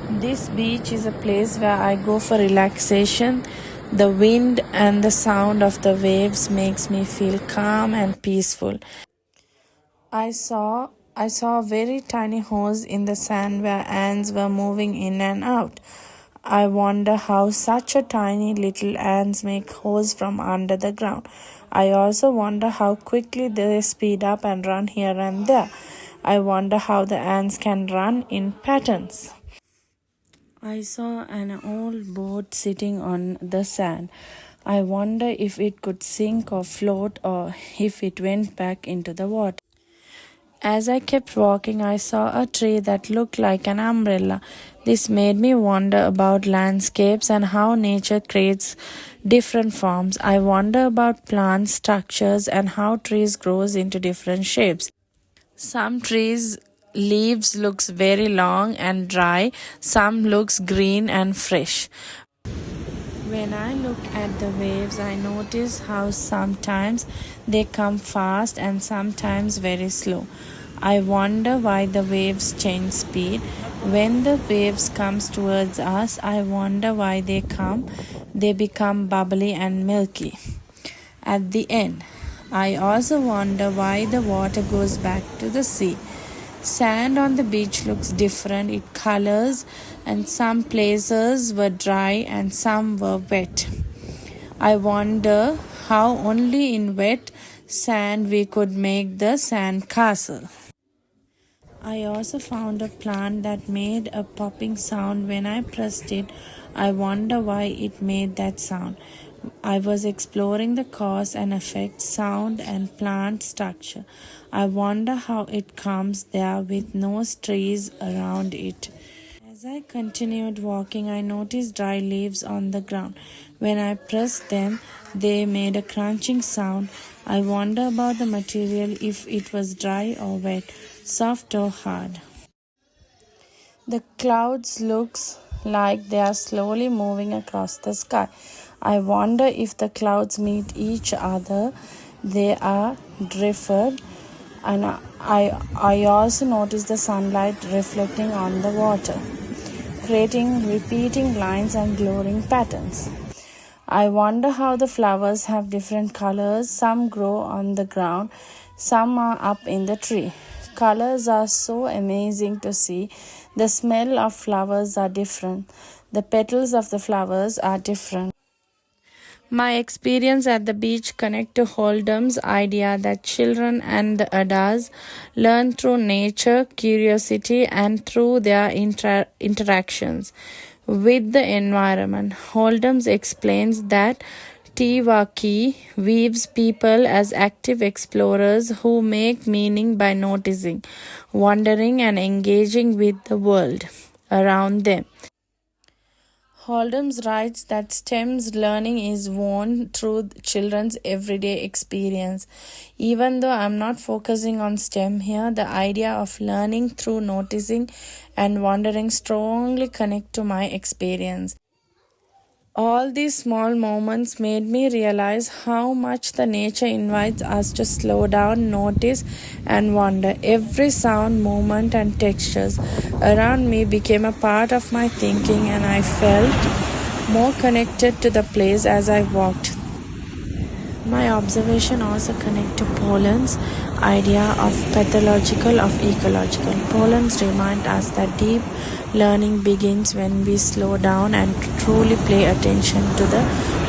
This beach is a place where I go for relaxation. The wind and the sound of the waves makes me feel calm and peaceful. I saw I saw a very tiny holes in the sand where ants were moving in and out. I wonder how such a tiny little ants make holes from under the ground. I also wonder how quickly they speed up and run here and there. I wonder how the ants can run in patterns. I saw an old boat sitting on the sand. I wonder if it could sink or float or if it went back into the water. As I kept walking, I saw a tree that looked like an umbrella. This made me wonder about landscapes and how nature creates different forms. I wonder about plant structures and how trees grows into different shapes. Some trees leaves looks very long and dry, some looks green and fresh. When I look at the waves, I notice how sometimes they come fast and sometimes very slow. I wonder why the waves change speed. When the waves comes towards us, I wonder why they become bubbly and milky. At the end, I also wonder why the water goes back to the sea. Sand on the beach looks different in colors, and some places were dry and some were wet. I wonder how only in wet sand we could make the sand castle. I also found a plant that made a popping sound when I pressed it. I wonder why it made that sound. I was exploring the cause and effect, sound and plant structure. I wonder how it comes there with no trees around it. As I continued walking, I noticed dry leaves on the ground. When I pressed them, they made a crunching sound. I wonder about the material, if it was dry or wet, soft or hard. The clouds looks like they are slowly moving across the sky. I wonder if the clouds meet each other, they are drifted, and I also notice the sunlight reflecting on the water, creating repeating lines and glowing patterns. I wonder how the flowers have different colors. Some grow on the ground, some are up in the tree. Colors are so amazing to see. The smell of flowers are different. The petals of the flowers are different. My experience at the beach connect to Holdham's idea that children and the adults learn through nature, curiosity, and through their interactions with the environment. Holdham's explains that Tiwaki views people as active explorers who make meaning by noticing, wondering, and engaging with the world around them. Holdham's writes that STEM's learning is won through children's everyday experience. Even though I'm not focusing on STEM here, the idea of learning through noticing and wondering strongly connect to my experience. All these small moments made me realize how much the nature invites us to slow down, notice, and wonder. Every sound, movement, and textures around me became a part of my thinking, and I felt more connected to the place as I walked. My observation also connect to Poland's idea of pathological of ecological. Poland's remind us that deep learning begins when we slow down and truly pay attention to the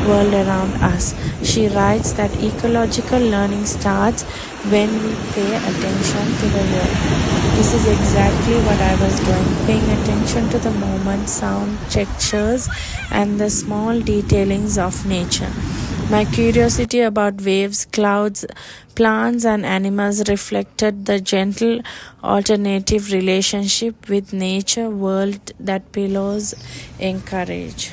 world around us. She writes that ecological learning starts when we pay attention to the world. This is exactly what I was doing, paying attention to the movement, sound, textures, and the small detailings of nature. My curiosity about waves, clouds, plants, and animals reflected the gentle alternative relationship with nature world that pillows encourage.